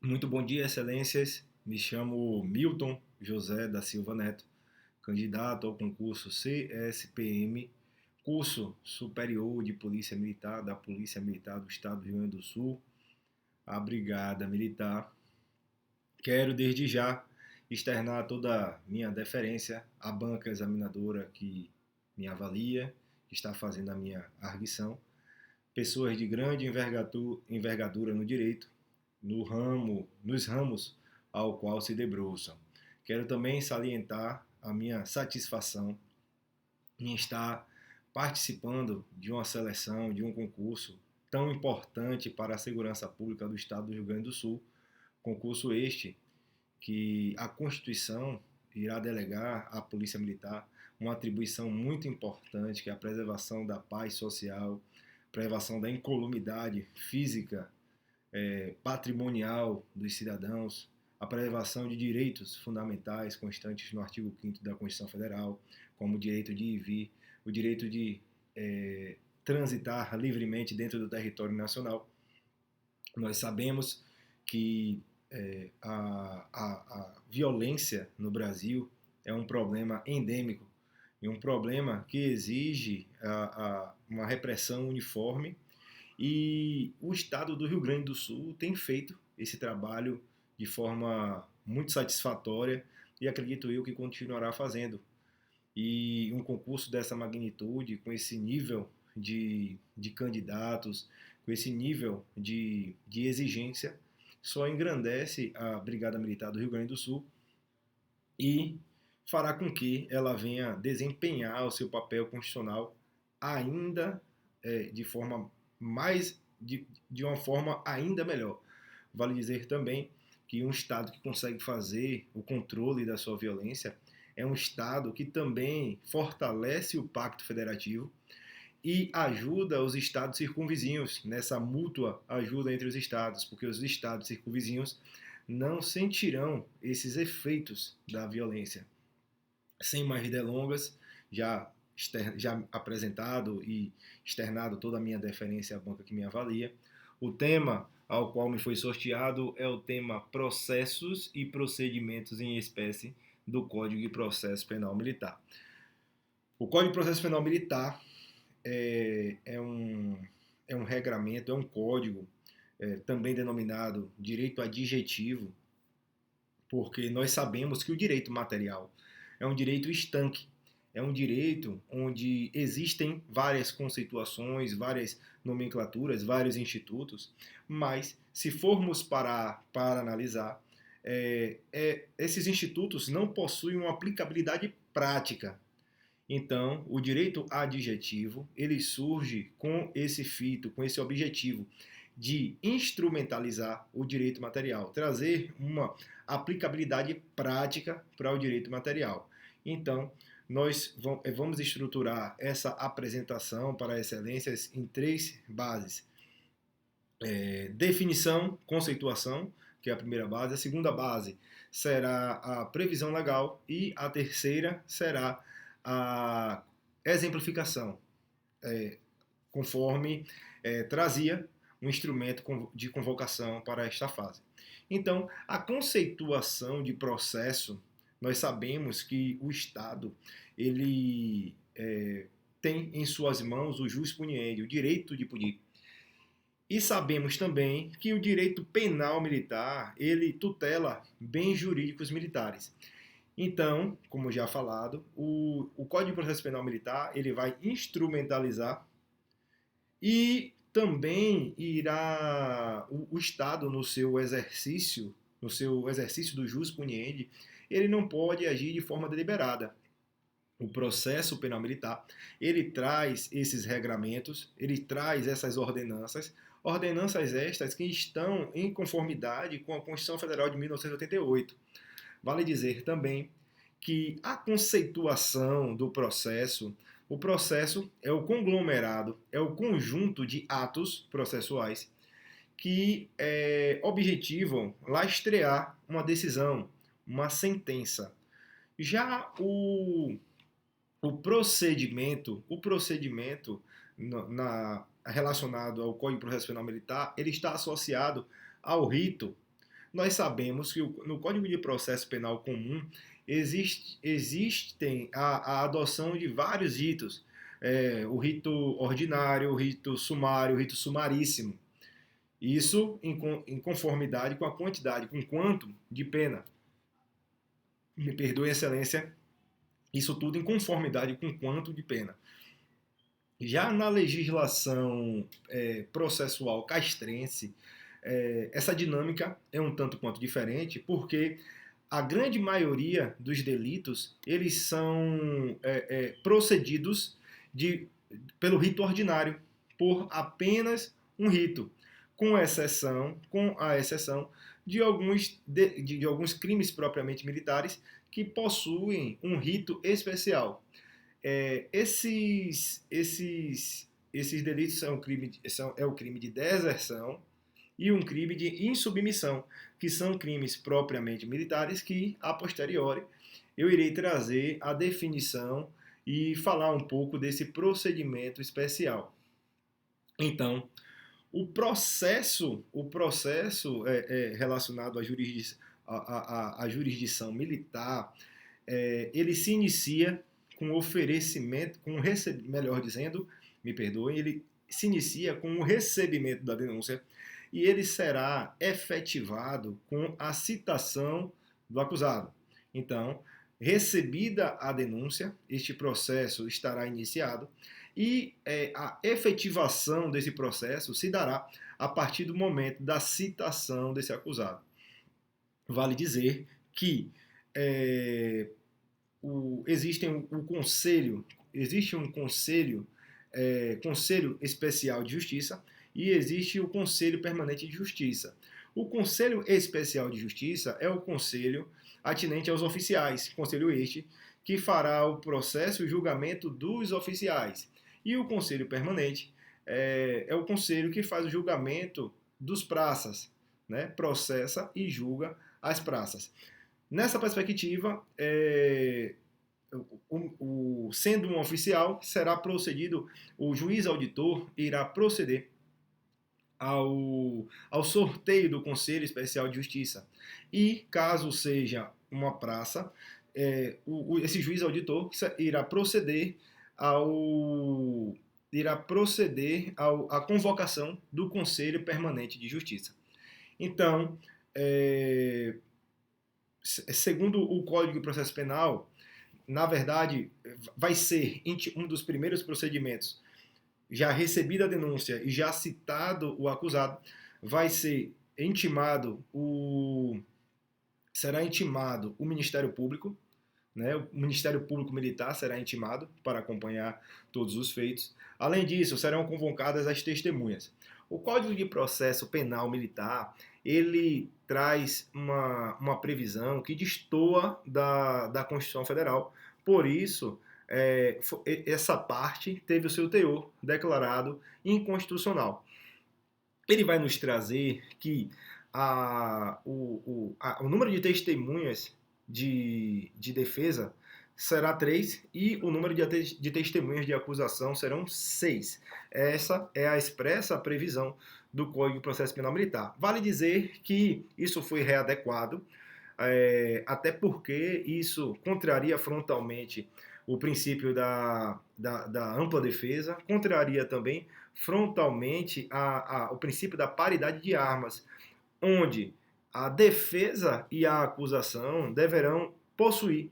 Muito bom dia, excelências. Me chamo Milton José da Silva Neto, candidato ao concurso CSPM, curso superior de Polícia Militar da Polícia Militar do Estado do Rio Grande do Sul, a Brigada Militar. Quero desde já externar toda a minha deferência à banca examinadora que me avalia, que está fazendo a minha arguição, pessoas de grande envergadura no direito, nos ramos ao qual se debruçam. Quero também salientar a minha satisfação em estar participando de uma seleção, de um concurso tão importante para a segurança pública do Estado do Rio Grande do Sul, concurso este que a Constituição irá delegar à Polícia Militar uma atribuição muito importante, que é a preservação da paz social, preservação da incolumidade física, patrimonial dos cidadãos, a preservação de direitos fundamentais constantes no artigo 5º da Constituição Federal, como o direito de ir e vir, o direito de transitar livremente dentro do território nacional. Nós sabemos que a violência no Brasil é um problema endêmico e um problema que exige uma repressão uniforme, e o estado do Rio Grande do Sul tem feito esse trabalho de forma muito satisfatória e acredito eu que continuará fazendo. E um concurso dessa magnitude, com esse nível de candidatos, com esse nível de exigência, só engrandece a Brigada Militar do Rio Grande do Sul e fará com que ela venha desempenhar o seu papel constitucional ainda de forma de uma forma ainda melhor. Vale dizer também que um Estado que consegue fazer o controle da sua violência é um Estado que também fortalece o Pacto Federativo e ajuda os estados circunvizinhos nessa mútua ajuda entre os estados, porque os estados circunvizinhos não sentirão esses efeitos da violência. Sem mais delongas, já apresentado e externado toda a minha deferência à banca que me avalia, o tema ao qual me foi sorteado é o tema processos e procedimentos em espécie do Código de Processo Penal Militar. O Código de Processo Penal Militar é um regramento, é um código, também denominado direito adjetivo, porque nós sabemos que o direito material é um direito estanque, é um direito onde existem várias conceituações, várias nomenclaturas, vários institutos, mas se formos para analisar, esses institutos não possuem uma aplicabilidade prática. Então, o direito adjetivo, ele surge com esse fito, com esse objetivo de instrumentalizar o direito material, trazer uma aplicabilidade prática para o direito material. Então, nós vamos estruturar essa apresentação para excelências em três bases: definição, conceituação, que é a primeira base; a segunda base será a previsão legal e a terceira será a exemplificação, conforme trazia um instrumento de convocação para esta fase. Então, a conceituação de processo, nós sabemos que o Estado ele tem em suas mãos o jus puniendi, o direito de punir. E sabemos também que o direito penal militar ele tutela bens jurídicos militares. Então, como já falado, o Código de Processo Penal Militar ele vai instrumentalizar e também irá o Estado no seu exercício do jus puniendi, ele não pode agir de forma deliberada. O processo penal militar, ele traz esses regramentos, ele traz essas ordenanças, ordenanças estas que estão em conformidade com a Constituição Federal de 1988. Vale dizer também que a conceituação do processo, o processo é o conglomerado, é o conjunto de atos processuais que objetivam lastrear uma decisão, uma sentença. Já o procedimento relacionado ao Código de Processo Penal Militar, ele está associado ao rito, nós sabemos que no Código de Processo Penal Comum existem a adoção de vários ritos. O rito ordinário, o rito sumário, o rito sumaríssimo. Isso em conformidade com a quantidade, com quanto de pena. Me perdoe, Excelência, isso tudo em conformidade com quanto de pena. Já na legislação processual castrense, essa dinâmica é um tanto quanto diferente, porque a grande maioria dos delitos eles são procedidos pelo rito ordinário, por apenas um rito, com a exceção de alguns crimes propriamente militares que possuem um rito especial. Esses delitos é o crime de deserção e um crime de insubmissão, que são crimes propriamente militares que, a posteriori, eu irei trazer a definição e falar um pouco desse procedimento especial. Então, o processo relacionado à jurisdição militar, ele se inicia com oferecimento, melhor dizendo, me perdoem, ele se inicia com o recebimento da denúncia e ele será efetivado com a citação do acusado. Então, recebida a denúncia, este processo estará iniciado e a efetivação desse processo se dará a partir do momento da citação desse acusado. Vale dizer que existe um conselho especial de justiça e existe o conselho permanente de justiça. O conselho especial de justiça é o conselho atinente aos oficiais, conselho este que fará o processo e o julgamento dos oficiais. E o conselho permanente é o conselho que faz o julgamento dos praças, né? Processa e julga as praças. Nessa perspectiva, sendo um oficial, será procedido, o juiz auditor irá proceder ao sorteio do Conselho Especial de Justiça. E, caso seja uma praça, esse juiz auditor irá proceder à convocação do Conselho Permanente de Justiça. Então, segundo o Código de Processo Penal, na verdade, vai ser um dos primeiros procedimentos, já recebida a denúncia e já citado o acusado, será intimado o Ministério Público, né? O Ministério Público Militar será intimado para acompanhar todos os feitos. Além disso, serão convocadas as testemunhas. O Código de Processo Penal Militar, ele traz uma previsão que destoa da Constituição Federal. Por isso, essa parte teve o seu teor declarado inconstitucional. Ele vai nos trazer que o número de testemunhas de defesa será 3 e o número de testemunhas de acusação serão 6. Essa é a expressa previsão do Código de Processo Penal Militar. Vale dizer que isso foi readequado, até porque isso contraria frontalmente o princípio da ampla defesa, contraria também frontalmente o princípio da paridade de armas, onde a defesa e a acusação deverão possuir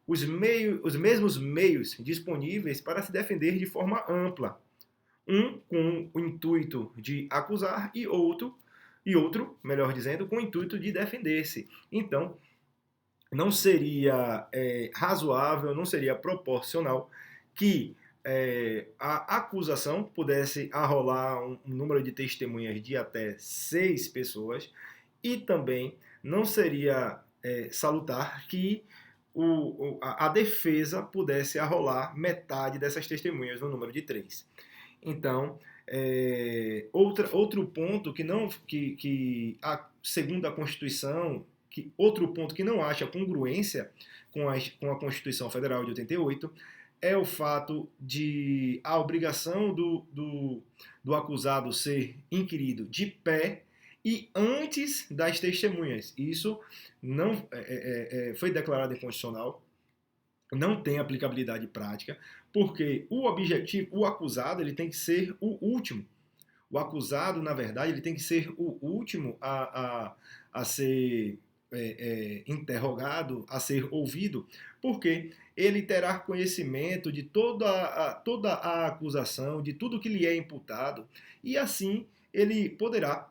os mesmos meios disponíveis para se defender de forma ampla. Um com o intuito de acusar e outro, melhor dizendo, com o intuito de defender-se. Então, não seria razoável, não seria proporcional que a acusação pudesse arrolar um número de testemunhas de até 6 pessoas e também não seria salutar que a defesa pudesse arrolar metade dessas testemunhas no número de 3. Então, outro ponto segundo a Constituição, outro ponto que não acha congruência com a Constituição Federal de 88 é o fato de a obrigação do acusado ser inquirido de pé e antes das testemunhas. Isso não foi declarado inconstitucional, não tem aplicabilidade prática, porque o objetivo, o acusado, ele tem que ser o último. O acusado, na verdade, ele tem que ser o último a ser interrogado, a ser ouvido, porque ele terá conhecimento de toda a acusação, de tudo que lhe é imputado, e assim ele poderá,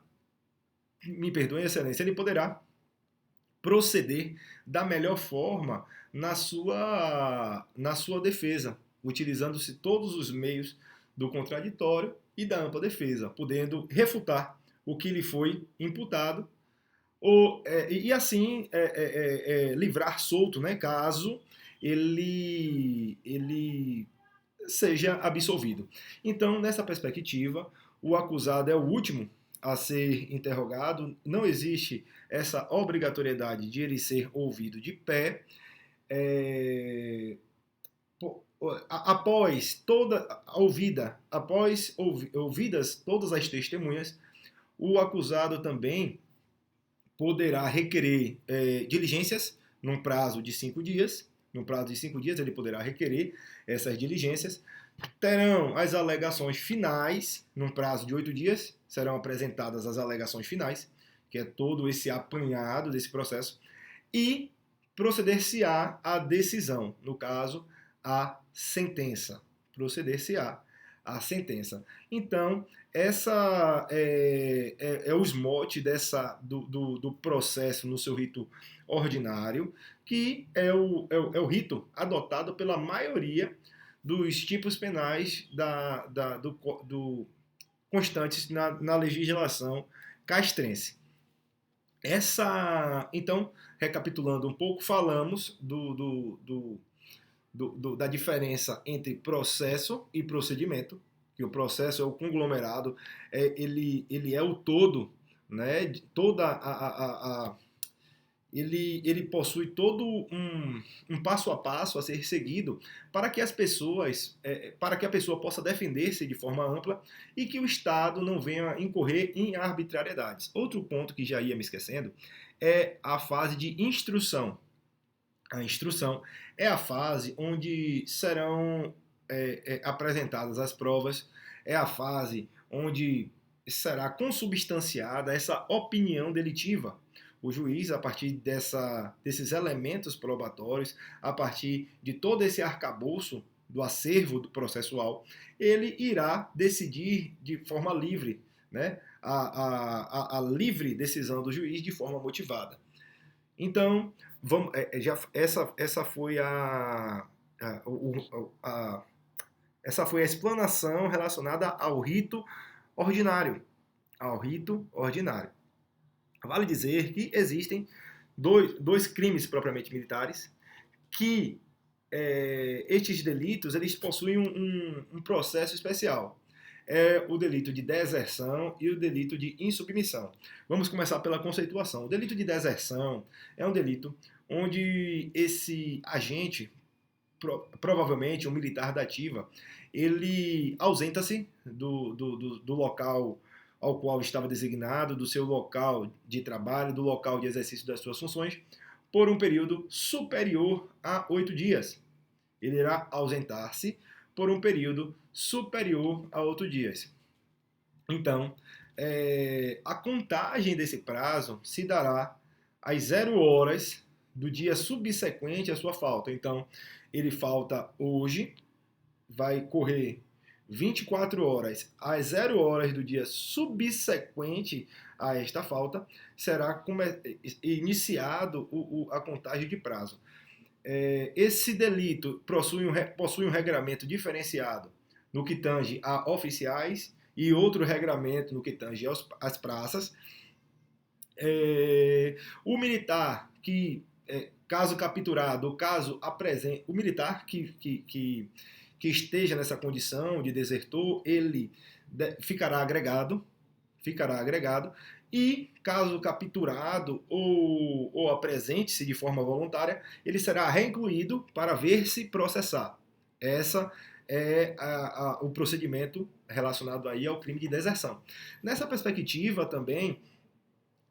me perdoe, excelência, ele poderá proceder da melhor forma na sua defesa, utilizando-se todos os meios do contraditório e da ampla defesa, podendo refutar o que lhe foi imputado e assim livrar solto, né, caso ele seja absolvido. Então, nessa perspectiva, o acusado é o último a ser interrogado, não existe essa obrigatoriedade de ele ser ouvido de pé. Após ouvidas todas as testemunhas, o acusado também poderá requerer diligências num prazo de 5 dias. No prazo de 5 dias, ele poderá requerer essas diligências. Terão as alegações finais, num prazo de 8 dias, serão apresentadas as alegações finais, que é todo esse apanhado desse processo, e proceder-se-á a decisão, no caso, a sentença. Proceder-se-á a sentença. Então, essa é o esmote do processo no seu rito ordinário, que é o rito adotado pela maioria dos tipos penais constantes na legislação castrense. Então, recapitulando um pouco, falamos da diferença entre processo e procedimento, que o processo é o conglomerado, ele é o todo, né? Ele possui todo um passo a passo a ser seguido para que para que a pessoa possa defender-se de forma ampla e que o Estado não venha incorrer em arbitrariedades. Outro ponto que já ia me esquecendo é a fase de instrução. A instrução é a fase onde serão apresentadas as provas, é a fase onde será consubstanciada essa opinião delitiva. O juiz, a partir desses elementos probatórios, a partir de todo esse arcabouço do acervo do processual, ele irá decidir de forma livre, né? A livre decisão do juiz de forma motivada. Então, essa foi essa foi a explanação relacionada ao rito ordinário. Ao rito ordinário. Vale dizer que existem dois crimes propriamente militares que estes delitos eles possuem um processo especial. É o delito de deserção e o delito de insubmissão. Vamos começar pela conceituação. O delito de deserção é um delito onde esse agente, provavelmente um militar da ativa, ele ausenta-se do local ao qual estava designado, do seu local de trabalho, do local de exercício das suas funções, por um período superior a 8 dias. Ele irá ausentar-se por um período superior a 8 dias. Então, a contagem desse prazo se dará às 0 horas do dia subsequente à sua falta. Então, ele falta hoje, vai correr 24 horas às 0 horas do dia subsequente a esta falta, será iniciado a contagem de prazo. Esse delito possui um regramento diferenciado no que tange a oficiais e outro regramento no que tange às praças. O militar que, caso capturado, caso apresente, o militar que esteja nessa condição de desertor, ele ficará agregado, e caso capturado ou apresente-se de forma voluntária, ele será reincluído para ver-se processar. Essa é o procedimento relacionado aí ao crime de deserção. Nessa perspectiva também,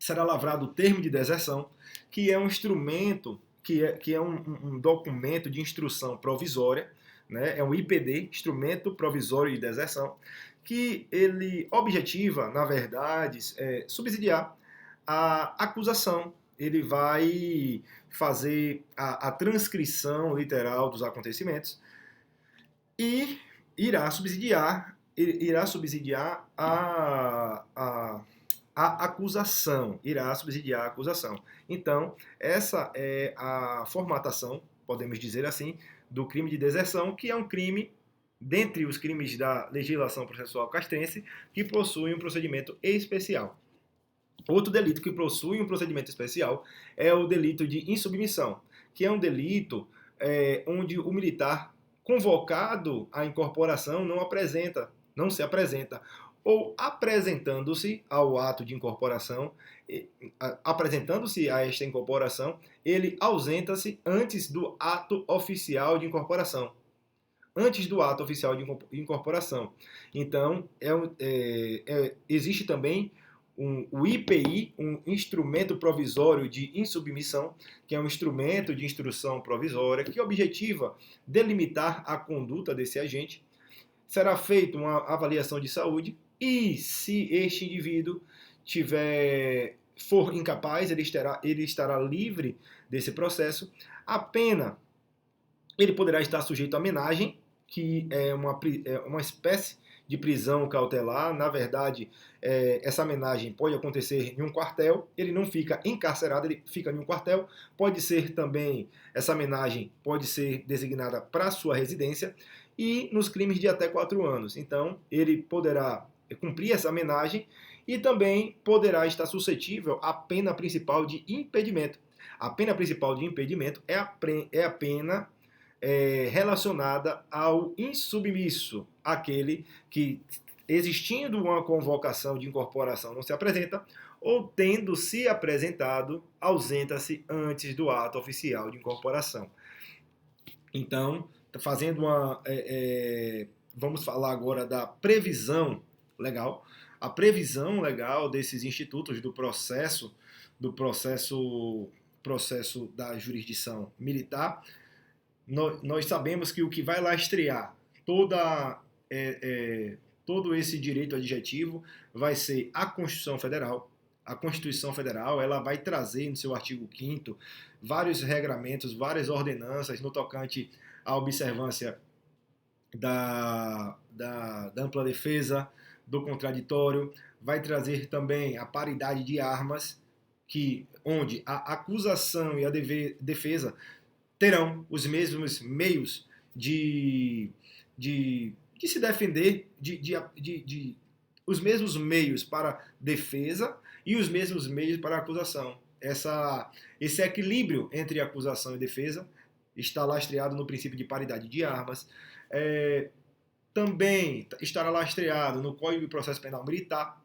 será lavrado o termo de deserção, que é um instrumento, que é um documento de instrução provisória, né? É um IPD, Instrumento Provisório de Deserção, que ele objetiva, na verdade, subsidiar a acusação. Ele vai fazer a transcrição literal dos acontecimentos e irá subsidiar a acusação, irá subsidiar a acusação. Então, essa é a formatação, podemos dizer assim, do crime de deserção, que é um crime, dentre os crimes da legislação processual castrense, que possui um procedimento especial. Outro delito que possui um procedimento especial é o delito de insubmissão, que é um delito onde o militar convocado à incorporação não se apresenta, ou apresentando-se ao ato de incorporação, apresentando-se a esta incorporação, ele ausenta-se antes do ato oficial de incorporação. Antes do ato oficial de incorporação. Então, existe também o IPI, um instrumento provisório de insubmissão, que é um instrumento de instrução provisória que objetiva delimitar a conduta desse agente. Será feita uma avaliação de saúde e, se este indivíduo for incapaz, ele estará livre desse processo. A pena, ele poderá estar sujeito à menagem, que é uma espécie de prisão cautelar. Na verdade, essa menagem pode acontecer em um quartel, ele não fica encarcerado, ele fica em um quartel. Pode ser também, essa menagem pode ser designada para sua residência, e nos crimes de até 4 anos. Então, ele poderá cumprir essa menagem e também poderá estar suscetível à pena principal de impedimento. A pena principal de impedimento é a pena relacionada ao insubmisso, aquele que, existindo uma convocação de incorporação, não se apresenta, ou tendo se apresentado, ausenta-se antes do ato oficial de incorporação. Então, vamos falar agora da previsão legal. A previsão legal desses institutos do processo da jurisdição militar. Nós sabemos que o que vai lastrear todo esse direito adjetivo vai ser a Constituição Federal. A Constituição Federal, ela vai trazer no seu artigo 5º vários regramentos, várias ordenanças no tocante à observância da ampla defesa, do contraditório. Vai trazer também a paridade de armas, onde a acusação e a defesa terão os mesmos meios de se defender, os mesmos meios para defesa e os mesmos meios para acusação. Esse equilíbrio entre acusação e defesa está lastreado no princípio de paridade de armas. Também estará lastreado no Código de Processo Penal Militar,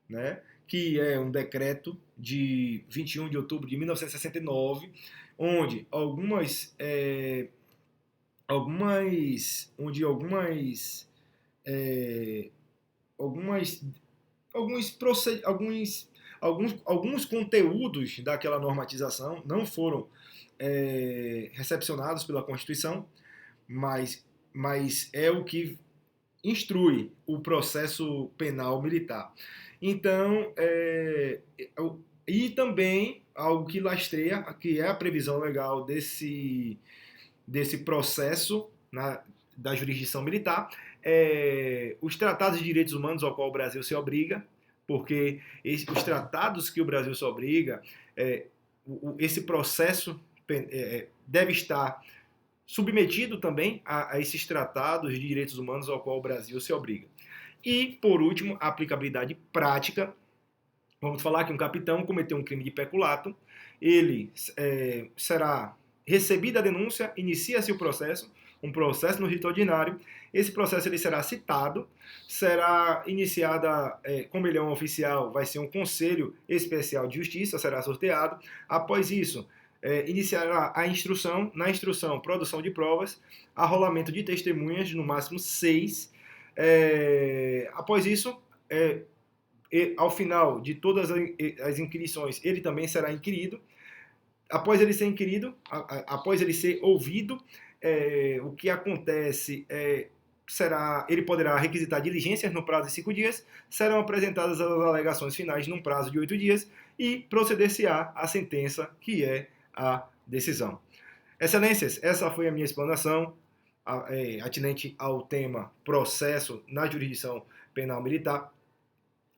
né, que é um decreto de 21 de outubro de 1969, onde alguns conteúdos daquela normatização não foram recepcionados pela Constituição, mas é o que instrui o processo penal militar. Então, e também algo que lastreia, que é a previsão legal desse processo da jurisdição militar, os tratados de direitos humanos ao qual o Brasil se obriga, porque os tratados que o Brasil se obriga, esse processo deve estar submetido também a esses tratados de direitos humanos ao qual o Brasil se obriga. E, por último, a aplicabilidade prática. Vamos falar que um capitão cometeu um crime de peculato, ele será recebida a denúncia, inicia-se o processo, um processo no rito ordinário. Esse processo ele será citado, será iniciada, como ele é um oficial, vai ser um conselho especial de justiça, será sorteado. Após isso, iniciará a instrução. Na instrução, produção de provas, arrolamento de testemunhas, no máximo 6. Após isso, ao final de todas as inquirições, ele também será inquirido. Após ele ser inquirido, após ele ser ouvido, o que acontece ele poderá requisitar diligências no prazo de 5 dias, serão apresentadas as alegações finais num prazo de 8 dias e proceder-se-á a sentença, que é a decisão. Excelências, essa foi a minha explanação atinente ao tema processo na jurisdição penal militar,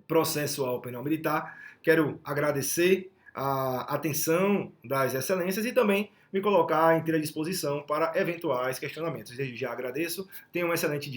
processual penal militar. Quero agradecer a atenção das excelências e também me colocar à inteira disposição para eventuais questionamentos. Desde já agradeço. Tenha um excelente dia.